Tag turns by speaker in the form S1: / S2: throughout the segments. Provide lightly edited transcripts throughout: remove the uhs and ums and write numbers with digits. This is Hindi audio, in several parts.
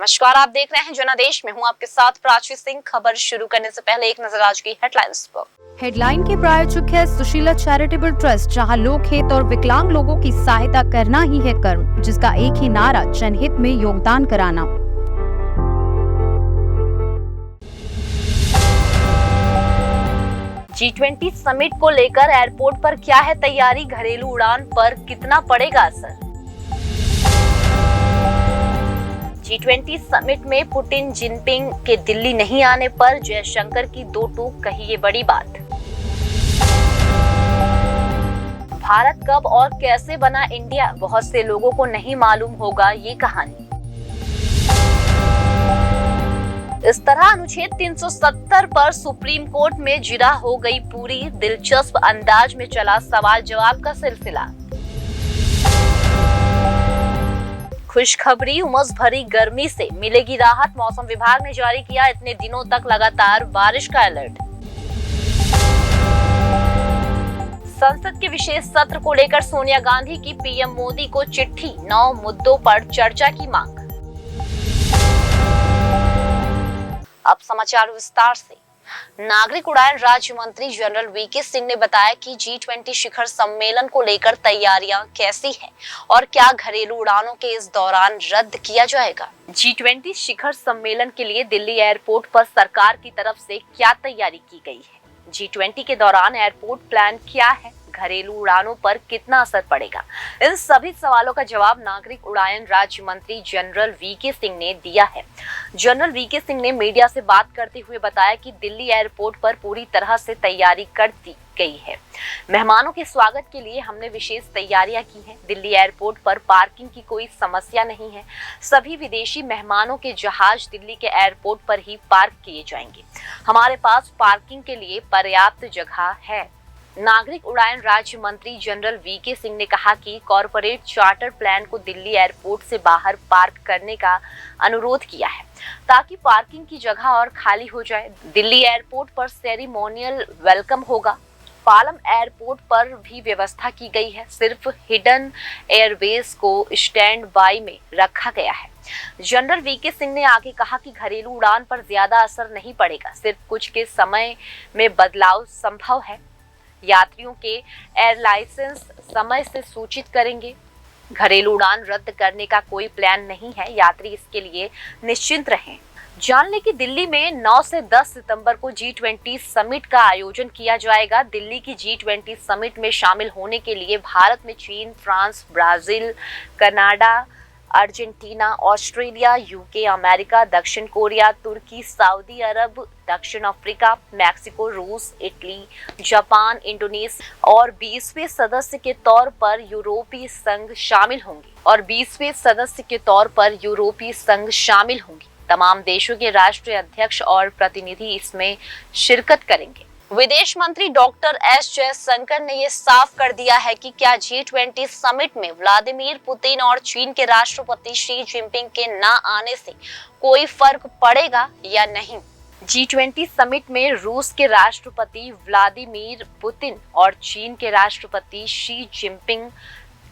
S1: नमस्कार, आप देख रहे हैं जनादेश में हूं आपके साथ प्राची सिंह। खबर शुरू करने से पहले एक नजर आज की हेडलाइंस पर।
S2: हेडलाइन के प्रायोजक है सुशीला चैरिटेबल ट्रस्ट, जहां लोकहित और विकलांग लोगों की सहायता करना ही है कर्म, जिसका एक ही नारा जनहित में योगदान कराना।
S1: G20 समिट को लेकर एयरपोर्ट पर क्या है तैयारी, घरेलू उड़ान पर कितना पड़ेगा असर। G20 समिट में पुतिन जिनपिंग के दिल्ली नहीं आने पर जयशंकर की दो टूक, कही ये बड़ी बात। भारत कब और कैसे बना इंडिया, बहुत से लोगों को नहीं मालूम होगा ये कहानी। इस तरह अनुच्छेद 370 पर सुप्रीम कोर्ट में जिरा हो गई पूरी, दिलचस्प अंदाज में चला सवाल जवाब का सिलसिला। खुशखबरी, उमस भरी गर्मी से मिलेगी राहत, मौसम विभाग ने जारी किया इतने दिनों तक लगातार बारिश का अलर्ट। संसद के विशेष सत्र को लेकर सोनिया गांधी की पीएम मोदी को चिट्ठी, 9 मुद्दों पर चर्चा की मांग। अब समाचार विस्तार से। नागरिक उड्डयन राज्य मंत्री जनरल वीके सिंह ने बताया कि G20 शिखर सम्मेलन को लेकर तैयारियां कैसी हैं और क्या घरेलू उड़ानों के इस दौरान रद्द किया जाएगा। G20 शिखर सम्मेलन के लिए दिल्ली एयरपोर्ट पर सरकार की तरफ से क्या तैयारी की गई है, G20 के दौरान एयरपोर्ट प्लान क्या है, घरेलू उड़ानों पर कितना असर पड़ेगा, इन सभी सवालों का जवाब नागरिक उड्डयन राज्य मंत्री जनरल वीके सिंह ने दिया है। जनरल वीके सिंह ने मीडिया से बात करते हुए बताया कि दिल्ली एयरपोर्ट पर पूरी तरह से तैयारी कर दी गई है। मेहमानों के स्वागत के लिए हमने विशेष तैयारियां की हैं। दिल्ली एयरपोर्ट पर पार्किंग की कोई समस्या नहीं है। सभी विदेशी मेहमानों के जहाज दिल्ली के एयरपोर्ट पर ही पार्क किए जाएंगे। हमारे पास पार्किंग के लिए पर्याप्त जगह है। नागरिक उड्डयन राज्य मंत्री जनरल वीके सिंह ने कहा कि कॉरपोरेट चार्टर प्लान को दिल्ली एयरपोर्ट से बाहर पार्क करने का अनुरोध किया है ताकि पार्किंग की जगह और खाली हो जाए। दिल्ली एयरपोर्ट पर सेरेमोनियल वेलकम होगा। पालम एयरपोर्ट पर भी व्यवस्था की गई है। सिर्फ हिडन एयरवेज को स्टैंड बाय में रखा गया है। जनरल वीके सिंह ने आगे कहा कि घरेलू उड़ान पर ज्यादा असर नहीं पड़ेगा, सिर्फ कुछ के समय में बदलाव संभव है। यात्रियों के एयर लाइसेंस समय से सूचित करेंगे। घरेलू उड़ान रद्द करने का कोई प्लान नहीं है, यात्री इसके लिए निश्चिंत रहें। जान लें कि दिल्ली में 9 से 10 सितंबर को G20 समिट का आयोजन किया जाएगा। दिल्ली की G20 समिट में शामिल होने के लिए भारत में चीन, France, Brazil, Canada, Argentina, Australia, UK, America, दक्षिण कोरिया, तुर्की, सऊदी अरब, दक्षिण अफ्रीका, मैक्सिको, रूस, इटली, जापान, इंडोनेशिया और 20वें सदस्य के तौर पर यूरोपीय संघ शामिल होंगी। तमाम देशों के राष्ट्रीय अध्यक्ष और प्रतिनिधि इसमें शिरकत करेंगे। विदेश मंत्री डॉक्टर एस जयशंकर ने ये साफ कर दिया है कि क्या G20 समिट में व्लादिमीर पुतिन और चीन के राष्ट्रपति शी जिनपिंग के ना आने से कोई फर्क पड़ेगा या नहीं। G20 समिट में रूस के राष्ट्रपति व्लादिमीर पुतिन और चीन के राष्ट्रपति शी जिनपिंग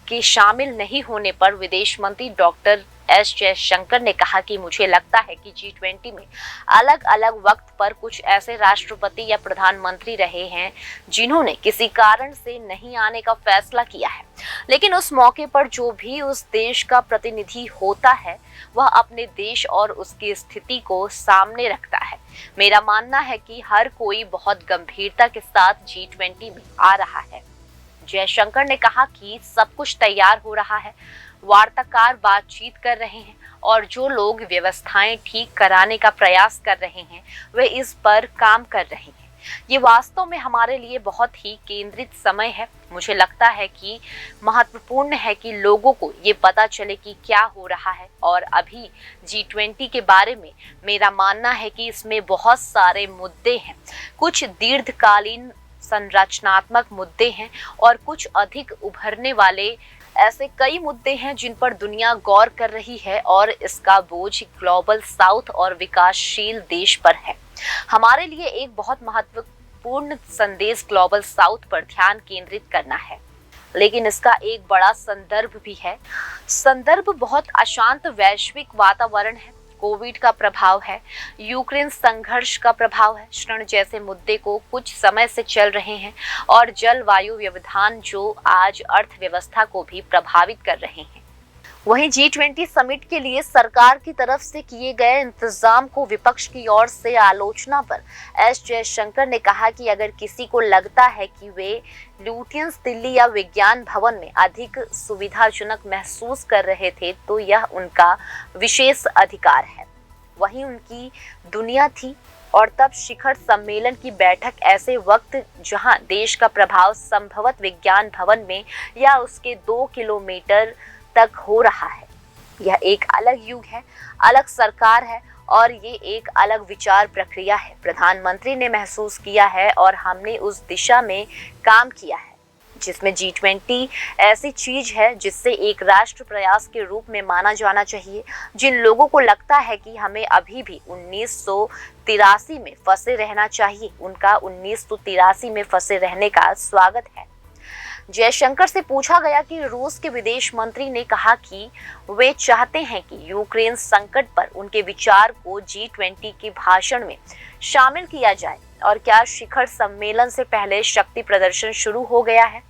S1: के शामिल नहीं होने पर विदेश मंत्री डॉक्टर एस जयशंकर ने कहा कि मुझे लगता है कि G20 में अलग अलग वक्त पर कुछ ऐसे राष्ट्रपति या प्रधानमंत्री रहे हैं जिन्होंने किसी कारण से नहीं आने का फैसला किया है, लेकिन उस मौके पर जो भी उस देश का प्रतिनिधि होता है वह अपने देश और उसकी स्थिति को सामने रखता है। मेरा मानना है कि हर कोई बहुत गंभीरता के साथ G20 में आ रहा है। जयशंकर ने कहा कि सब कुछ तैयार हो रहा है, वार्ताकार बातचीत कर रहे हैं और जो लोग व्यवस्थाएं ठीक कराने का प्रयास कर रहे हैं वे इस पर काम कर रहे हैं। ये वास्तव में हमारे लिए बहुत ही केंद्रित समय है। मुझे लगता है कि महत्वपूर्ण है कि लोगों को ये पता चले कि क्या हो रहा है और अभी G20 के बारे में मेरा मानना है कि इसमें बहुत सारे मुद्दे हैं। कुछ दीर्घकालीन संरचनात्मक मुद्दे हैं और कुछ अधिक उभरने वाले ऐसे कई मुद्दे हैं जिन पर दुनिया गौर कर रही है और इसका बोझ ग्लोबल साउथ और विकासशील देश पर है। हमारे लिए एक बहुत महत्वपूर्ण संदेश ग्लोबल साउथ पर ध्यान केंद्रित करना है, लेकिन इसका एक बड़ा संदर्भ भी है। संदर्भ बहुत अशांत वैश्विक वातावरण है। कोविड का प्रभाव है, यूक्रेन संघर्ष का प्रभाव है, ऋण जैसे मुद्दे को कुछ समय से चल रहे हैं और जलवायु व्यवधान जो आज अर्थव्यवस्था को भी प्रभावित कर रहे हैं। वहीं G20 समिट के लिए सरकार की तरफ से किए गए इंतजाम को विपक्ष की ओर से आलोचना पर एस जयशंकर ने कहा कि अगर किसी को लगता है कि वे लुटियंस दिल्ली या विज्ञान भवन में अधिक सुविधाजनक महसूस कर रहे थे तो यह उनका विशेष अधिकार है। वहीं उनकी दुनिया थी और तब शिखर सम्मेलन की बैठक ऐसे वक्त जहां देश का प्रभाव संभवत विज्ञान भवन में या उसके 2 किलोमीटर तक हो रहा है। यह एक अलग युग है, अलग सरकार है और ये एक अलग विचार प्रक्रिया है। प्रधानमंत्री ने महसूस किया है और हमने उस दिशा में काम किया है जिसमें G20 ऐसी चीज है जिससे एक राष्ट्र प्रयास के रूप में माना जाना चाहिए। जिन लोगों को लगता है कि हमें अभी भी 1983 में फंसे रहना चाहिए, उनका 1983 में फंसे रहने का स्वागत है। जयशंकर से पूछा गया कि रूस के विदेश मंत्री ने कहा कि वे चाहते हैं कि यूक्रेन संकट पर उनके विचार को G20 के भाषण में शामिल किया जाए और क्या शिखर सम्मेलन से पहले शक्ति प्रदर्शन शुरू हो गया है।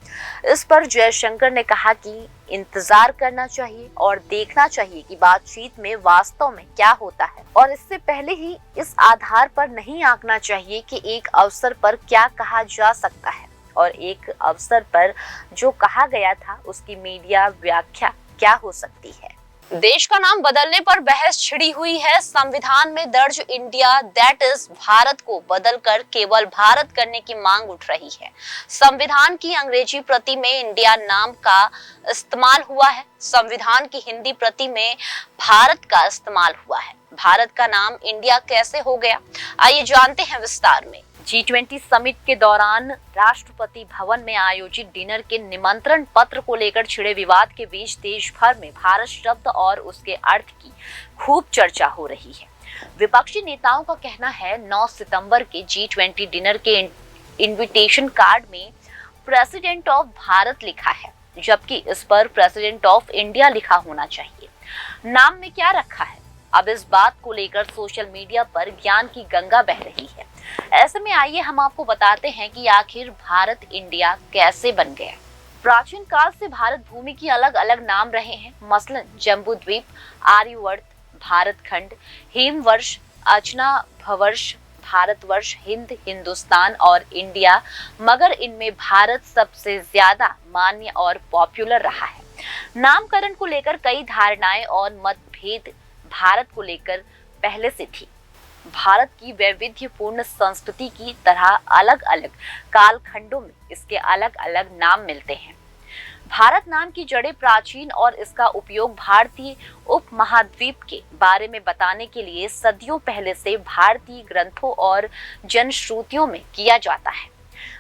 S1: इस पर जयशंकर ने कहा कि इंतजार करना चाहिए और देखना चाहिए कि बातचीत में वास्तव में क्या होता है और इससे पहले ही इस आधार पर नहीं आंकना चाहिए कि एक अवसर पर क्या कहा जा सकता है और एक अवसर पर जो कहा गया था उसकी मीडिया व्याख्या क्या हो सकती है। देश का नाम बदलने पर बहस छिड़ी हुई है। संविधान में दर्ज इंडिया दैट इज भारत को बदलकर केवल भारत करने की मांग उठ रही है। संविधान की अंग्रेजी प्रति में इंडिया नाम का इस्तेमाल हुआ है। संविधान की हिंदी प्रति में भारत का इस्तेमाल हुआ है। भारत का नाम इंडिया कैसे हो गया, आइए जानते हैं विस्तार में। G20 समिट के दौरान राष्ट्रपति भवन में आयोजित डिनर के निमंत्रण पत्र को लेकर छिड़े विवाद के बीच देश भर में भारत शब्द और उसके अर्थ की खूब चर्चा हो रही है। विपक्षी नेताओं का कहना है 9 सितंबर के G20 डिनर के इनविटेशन कार्ड में प्रेसिडेंट ऑफ भारत लिखा है, जबकि इस पर प्रेसिडेंट ऑफ इंडिया लिखा होना चाहिए। नाम में क्या रखा है? अब इस बात को लेकर सोशल मीडिया पर ज्ञान की गंगा बह रही है। ऐसे में आइए हम आपको बताते हैं कि आखिर भारत इंडिया कैसे बन गया। प्राचीन काल से भारत भूमि की अलग अलग नाम रहे हैं, मसलन जम्बू द्वीप, आर्यवर्त, भारतखंड, हिमवर्ष, अजनाभवर्ष, भारतवर्ष, हिंद, हिंदुस्तान और इंडिया, मगर इनमें भारत सबसे ज्यादा मान्य और पॉपुलर रहा है। नामकरण को लेकर कई धारणाएं और मतभेद भारत को लेकर पहले से थी। भारत की वैविध्यपूर्ण संस्कृति की तरह अलग अलग कालखंडों में इसके अलग अलग नाम मिलते हैं। भारत नाम की जड़ें प्राचीन और इसका उपयोग भारतीय उपमहाद्वीप के बारे में बताने के लिए सदियों पहले से भारतीय ग्रंथों और जनश्रुतियों में किया जाता है।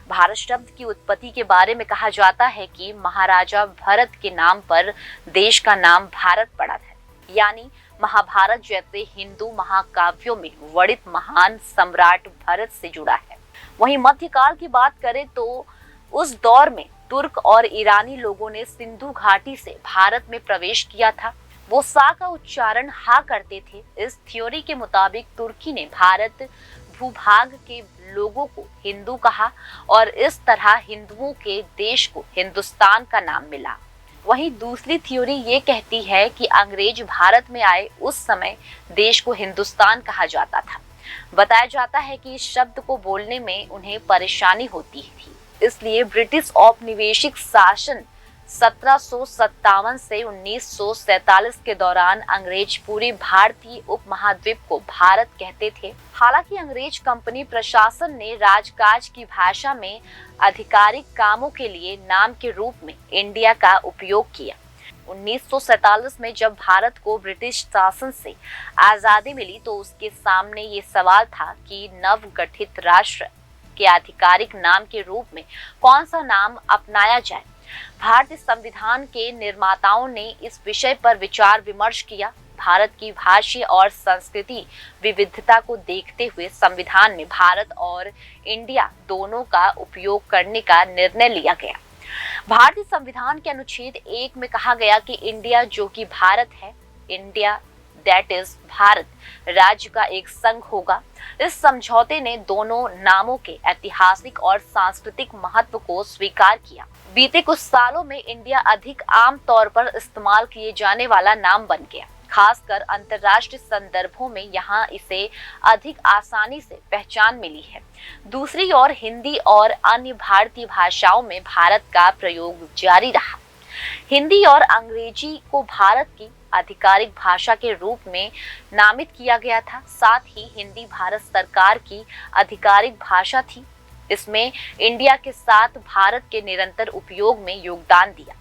S1: भारत शब्द की उत्पत्ति के बारे में कहा जाता है कि महाराजा भरत के नाम पर देश का नाम भारत पड़ा था, यानी महाभारत जैसे हिंदू महाकाव्यों में वर्णित महान सम्राट भरत से जुड़ा है। वहीं मध्यकाल की बात करें तो उस दौर में तुर्क और ईरानी लोगों ने सिंधु घाटी से भारत में प्रवेश किया था। वो सा का उच्चारण हा करते थे। इस थ्योरी के मुताबिक तुर्की ने भारत भूभाग के लोगों को हिंदू कहा और इस तरह हिंदुओं के देश को हिंदुस्तान का नाम मिला। वहीं दूसरी थ्योरी ये कहती है कि अंग्रेज भारत में आए उस समय देश को हिंदुस्तान कहा जाता था। बताया जाता है कि इस शब्द को बोलने में उन्हें परेशानी होती थी, इसलिए ब्रिटिश औपनिवेशिक शासन 1757 से 1947 के दौरान अंग्रेज पूरे भारतीय उपमहाद्वीप को भारत कहते थे। हालांकि अंग्रेज कंपनी प्रशासन ने राजकाज की भाषा में आधिकारिक कामों के लिए नाम के रूप में इंडिया का उपयोग किया। 1947 में जब भारत को ब्रिटिश शासन से आजादी मिली तो उसके सामने ये सवाल था कि नवगठित राष्ट्र के आधिकारिक नाम के रूप में कौन सा नाम अपनाया जाए। भारतीय संविधान के निर्माताओं ने इस विषय पर विचार विमर्श किया। भारत की भाषा और संस्कृति विविधता को देखते हुए संविधान में भारत और इंडिया दोनों का उपयोग करने का निर्णय लिया गया। भारतीय संविधान के अनुच्छेद 1 में कहा गया कि इंडिया जो कि भारत है, इंडिया दैट इज भारत राज्य का एक संघ होगा। इस समझौते ने दोनों नामों के ऐतिहासिक और सांस्कृतिक महत्व को स्वीकार किया। बीते कुछ सालों में इंडिया अधिक आम तौर पर इस्तेमाल किए जाने वाला नाम बन गया। खासकर अंतर्राष्ट्रीय संदर्भों में यहाँ इसे अधिक आसानी से पहचान मिली है। दूसरी ओर हिंदी और अन्य भारतीय भाषाओं में भारत का प्रयोग जारी रहा। हिंदी और अंग्रेजी को भारत की आधिकारिक भाषा के रूप में नामित किया गया था। साथ ही हिंदी भारत सरकार की आधिकारिक भाषा थी। इसमें इंडिया के साथ भारत के निरंतर उपयोग में योगदान दिया।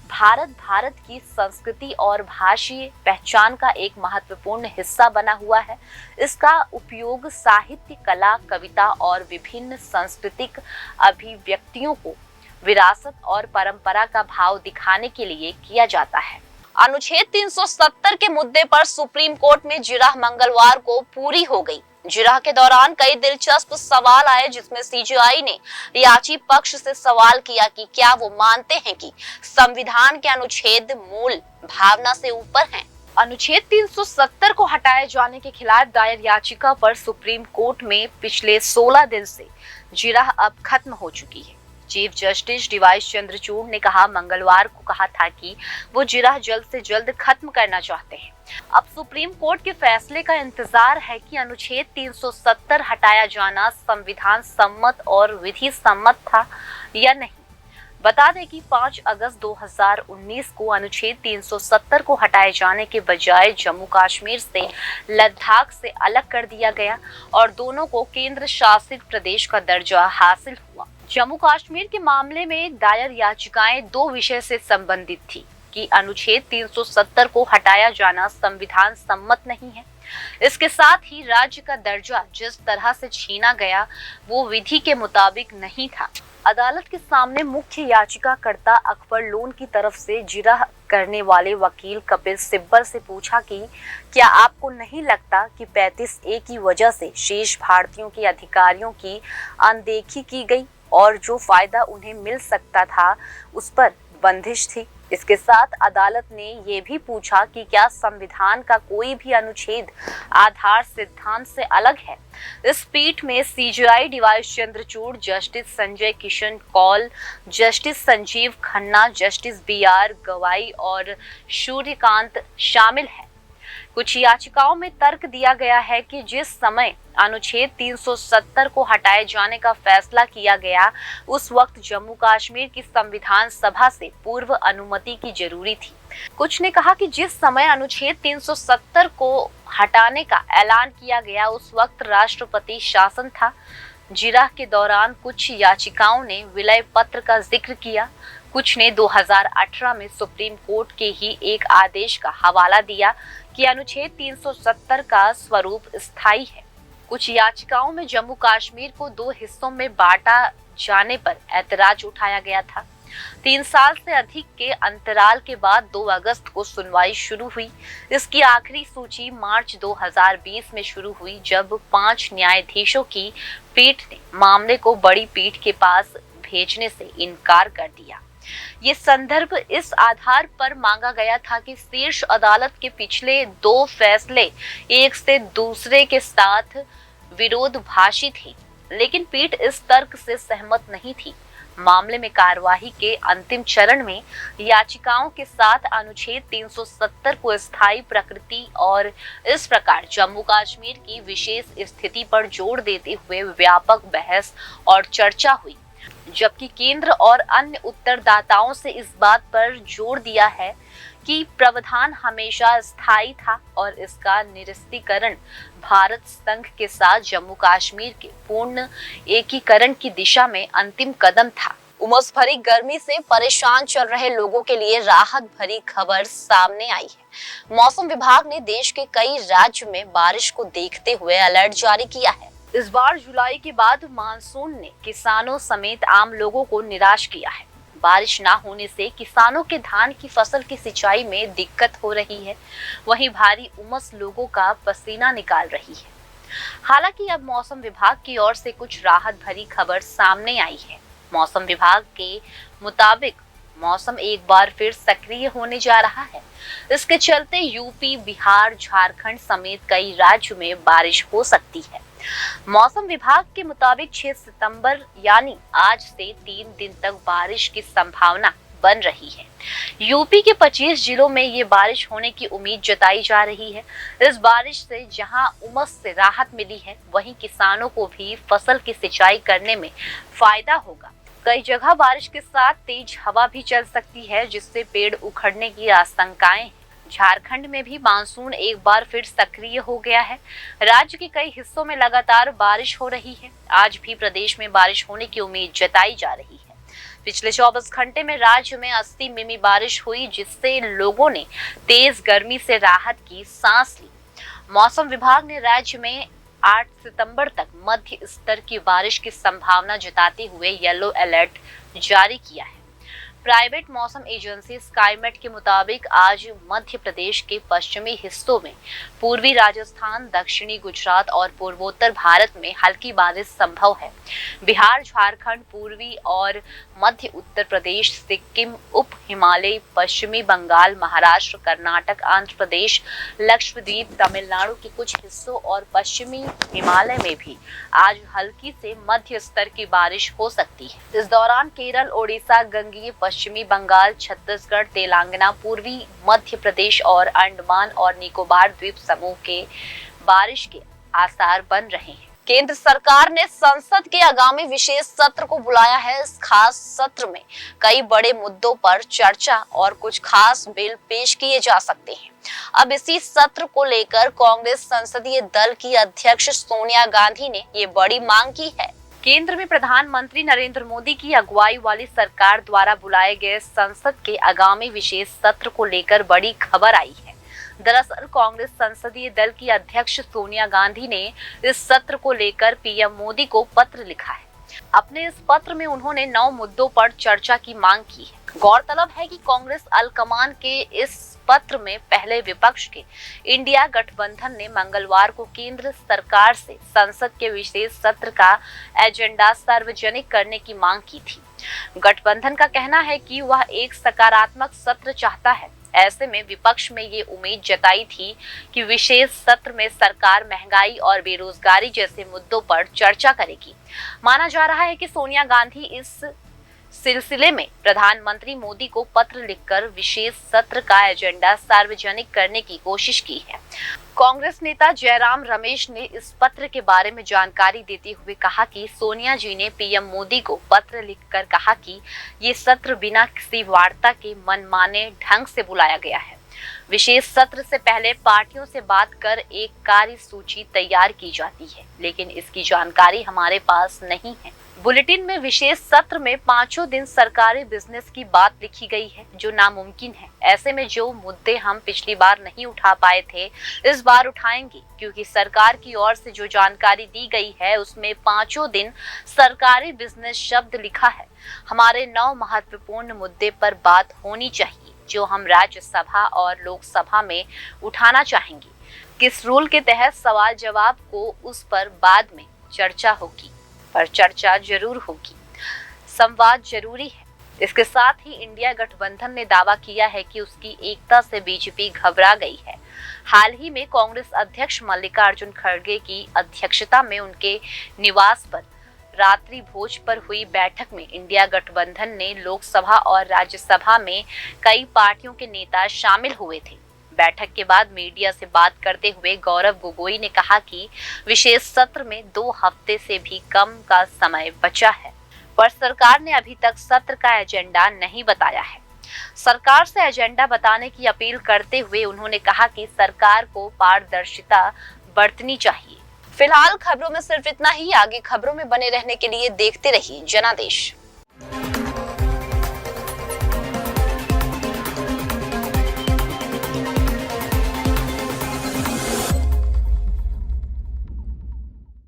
S1: भारत की संस्कृति और भाषीय पहचान का एक महत्वपूर्ण हिस्सा बना हुआ है। इसका उपयोग साहित्य, कला, कविता और विभिन्न सांस्कृतिक अभिव्यक्तियों को विरासत और परंपरा का भाव दिखाने के लिए किया जाता है। अनुच्छेद 370 के मुद्दे पर सुप्रीम कोर्ट में जिरह मंगलवार को पूरी हो गई। जिरह के दौरान कई दिलचस्प सवाल आए, जिसमें सीजेआई ने याची पक्ष से सवाल किया कि क्या वो मानते हैं कि संविधान के अनुच्छेद मूल भावना से ऊपर हैं। अनुच्छेद 370 को हटाए जाने के खिलाफ दायर याचिका पर सुप्रीम कोर्ट में पिछले 16 दिन से जिरह अब खत्म हो चुकी है। चीफ जस्टिस डीवाई चंद्रचूड़ ने मंगलवार को कहा था कि वो जिरह जल्द से जल्द खत्म करना चाहते हैं। अब सुप्रीम कोर्ट के फैसले का इंतजार है कि अनुच्छेद 370 हटाया जाना संविधान सम्मत और विधि सम्मत था या नहीं। बता दें कि 5 अगस्त 2019 को अनुच्छेद 370 को हटाए जाने के बजाय जम्मू कश्मीर से लद्दाख से अलग कर दिया गया और दोनों को केंद्र शासित प्रदेश का दर्जा हासिल हुआ। जम्मू कश्मीर के मामले में दायर याचिकाएं 2 विषय से संबंधित थी कि अनुच्छेद 370 को हटाया जाना संविधान सम्मत नहीं है। इसके साथ ही राज्य का दर्जा जिस तरह से छीना गया वो विधि के मुताबिक नहीं था। अदालत के सामने मुख्य याचिकाकर्ता अकबर लोन की तरफ से जिरह करने वाले वकील कपिल सिब्बल से पूछा कि क्या आपको नहीं लगता कि 35A की वजह से शेष भारतीयों के अधिकारियों की अनदेखी की गई और जो फायदा उन्हें मिल सकता था उस पर बंदिश थी। इसके साथ अदालत ने ये भी पूछा कि क्या संविधान का कोई भी अनुच्छेद आधार सिद्धांत से अलग है। इस पीठ में CJI DY Chandrachud, justice Sanjay Kishan Kaul, justice Sanjiv Khanna, justice BR Gavai और सूर्यकांत शामिल है। कुछ याचिकाओं में तर्क दिया गया है कि जिस समय अनुच्छेद 370 को हटाए जाने का फैसला किया गया उस वक्त जम्मू कश्मीर की संविधान सभा से पूर्व अनुमति की जरूरी थी। कुछ ने कहा कि जिस समय अनुच्छेद 370 को हटाने का ऐलान किया गया उस वक्त राष्ट्रपति शासन था। जिरह के दौरान कुछ याचिकाओं ने विलय पत्र का जिक्र किया। कुछ ने 2018 में सुप्रीम कोर्ट के ही एक आदेश का हवाला दिया कि अनुच्छेद 370 का स्वरूप स्थायी है। कुछ याचिकाओं में जम्मू कश्मीर को 2 हिस्सों में बांटा जाने पर ऐतराज उठाया गया था। 3 साल से अधिक के अंतराल के बाद 2 अगस्त को सुनवाई शुरू हुई। इसकी आखिरी सूची मार्च 2020 में शुरू हुई, जब 5 न्यायाधीशों की पीठ ने मामले को बड़ी पीठ के पास भेजने से इनकार कर दिया। ये संदर्भ इस आधार पर मांगा गया था कि शीर्ष अदालत के पिछले 2 फैसले एक से दूसरे के साथ विरोधाभासी थे, लेकिन पीठ इस तर्क से सहमत नहीं थी। मामले में कार्यवाही के अंतिम चरण में याचिकाओं के साथ अनुच्छेद 370 को स्थायी प्रकृति और इस प्रकार जम्मू कश्मीर की विशेष स्थिति पर जोर देते हुए व्यापक बहस और चर्चा हुई, जबकि केंद्र और अन्य उत्तरदाताओं से इस बात पर जोर दिया है कि प्रावधान हमेशा स्थायी था और इसका निरस्तीकरण भारत संघ के साथ जम्मू कश्मीर के पूर्ण एकीकरण की दिशा में अंतिम कदम था। उमस भरी गर्मी से परेशान चल रहे लोगों के लिए राहत भरी खबर सामने आई है। मौसम विभाग ने देश के कई राज्यों में बारिश को देखते हुए अलर्ट जारी किया है। इस बार जुलाई के बाद मानसून ने किसानों समेत आम लोगों को निराश किया है। बारिश ना होने से किसानों के धान की फसल की सिंचाई में दिक्कत हो रही है, वहीं भारी उमस लोगों का पसीना निकाल रही है। हालांकि अब मौसम विभाग की ओर से कुछ राहत भरी खबर सामने आई है। मौसम विभाग के मुताबिक मौसम एक बार फिर सक्रिय होने जा रहा है। इसके चलते यूपी, बिहार, झारखंड समेत कई राज्यों में बारिश हो सकती है। मौसम विभाग के मुताबिक 6 सितंबर यानी आज से 3 दिन तक बारिश की संभावना बन रही है। यूपी के 25 जिलों में ये बारिश होने की उम्मीद जताई जा रही है। इस बारिश से जहां उमस से राहत मिली है, वहीं किसानों को भी फसल की सिंचाई करने में फायदा होगा। कई जगह बारिश के साथ तेज हवा भी चल सकती है, जिससे पेड़ उखड़ने की आशंकाएं हैं। झारखंड में भी मानसून एक बार फिर सक्रिय हो गया है। राज्य के कई हिस्सों में लगातार बारिश हो रही है। आज भी प्रदेश में बारिश होने की उम्मीद जताई जा रही है। पिछले 24 घंटे में राज्य में 80 मिमी बारिश हुई, जिससे लोगों ने तेज गर्मी से राहत की सांस ली। मौसम विभाग ने राज्य में 8 सितंबर तक मध्य स्तर की बारिश की संभावना जताते हुए येलो अलर्ट जारी किया है। प्राइवेट मौसम एजेंसी स्काईमेट के मुताबिक आज मध्य प्रदेश के पश्चिमी हिस्सों में, पूर्वी राजस्थान, दक्षिणी गुजरात और पूर्वोत्तर भारत में हल्की बारिश संभव है। बिहार, झारखंड, पूर्वी और मध्य उत्तर प्रदेश, सिक्किम, उप हिमालय, पश्चिमी बंगाल, महाराष्ट्र, कर्नाटक, आंध्र प्रदेश, लक्षद्वीप, तमिलनाडु के कुछ हिस्सों और पश्चिमी हिमालय में भी आज हल्की से मध्य स्तर की बारिश हो सकती है। इस दौरान केरल, ओडिशा, गंगेय पश्चिमी बंगाल, छत्तीसगढ़, तेलंगाना, पूर्वी मध्य प्रदेश और अंडमान और निकोबार द्वीप समूह के बारिश के आसार बन रहे हैं। केंद्र सरकार ने संसद के आगामी विशेष सत्र को बुलाया है। इस खास सत्र में कई बड़े मुद्दों पर चर्चा और कुछ खास बिल पेश किए जा सकते हैं। अब इसी सत्र को लेकर कांग्रेस संसदीय दल की अध्यक्ष सोनिया गांधी ने ये बड़ी मांग की है। केंद्र में प्रधानमंत्री नरेंद्र मोदी की अगुवाई वाली सरकार द्वारा बुलाए गए संसद के आगामी विशेष सत्र को लेकर बड़ी खबर आई है। दरअसल कांग्रेस संसदीय दल की अध्यक्ष सोनिया गांधी ने इस सत्र को लेकर पीएम मोदी को पत्र लिखा है। अपने इस पत्र में उन्होंने 9 मुद्दों पर चर्चा की मांग की है। गौरतलब है कि कांग्रेस अलकमान के इस पत्र में पहले विपक्ष के इंडिया गठबंधन ने मंगलवार को केंद्र सरकार से संसद के विशेष सत्र का एजेंडा सार्वजनिक करने की मांग की थी। गठबंधन का कहना है कि वह एक सकारात्मक सत्र चाहता है। ऐसे में विपक्ष में ये उम्मीद जताई थी कि विशेष सत्र में सरकार महंगाई और बेरोजगारी जैसे मुद्दों पर चर्चा करेगी। माना जा रहा है कि सोनिया गांधी इस सिलसिले में प्रधानमंत्री मोदी को पत्र लिखकर विशेष सत्र का एजेंडा सार्वजनिक करने की कोशिश की है। कांग्रेस नेता जयराम रमेश ने इस पत्र के बारे में जानकारी देते हुए कहा कि सोनिया जी ने पीएम मोदी को पत्र लिखकर कहा कि ये सत्र बिना किसी वार्ता के मनमाने ढंग से बुलाया गया है। विशेष सत्र से पहले पार्टियों से बात कर एक कार्य सूची तैयार की जाती है, लेकिन इसकी जानकारी हमारे पास नहीं है। बुलेटिन में विशेष सत्र में 5 दिन सरकारी बिजनेस की बात लिखी गई है, जो नामुमकिन है। ऐसे में जो मुद्दे हम पिछली बार नहीं उठा पाए थे, इस बार उठाएंगे, क्योंकि सरकार की ओर से जो जानकारी दी गई है उसमें 5 दिन सरकारी बिजनेस शब्द लिखा है। हमारे 9 महत्वपूर्ण मुद्दे पर बात होनी चाहिए, जो हम राज्यसभा और लोकसभा में उठाना चाहेंगे। किस रूल के तहत सवाल जवाब को उस पर बाद में चर्चा होगी, पर चर्चा जरूर होगी। संवाद जरूरी है। इसके साथ ही इंडिया गठबंधन ने दावा किया है कि उसकी एकता से बीजेपी घबरा गई है। हाल ही में कांग्रेस अध्यक्ष मल्लिकार्जुन खड़गे की अध्यक्षता में उनके निवास पर रात्रि भोज पर हुई बैठक में इंडिया गठबंधन ने लोकसभा और राज्यसभा में कई पार्टियों के नेता शामिल हुए थे। बैठक के बाद मीडिया से बात करते हुए गौरव गोगोई ने कहा कि विशेष सत्र में 2 हफ्ते से भी कम का समय बचा है, पर सरकार ने अभी तक सत्र का एजेंडा नहीं बताया है। सरकार से एजेंडा बताने की अपील करते हुए उन्होंने कहा कि सरकार को पारदर्शिता बरतनी चाहिए। फिलहाल खबरों में सिर्फ इतना ही। आगे खबरों में बने रहने के लिए देखते रहिए जनादेश।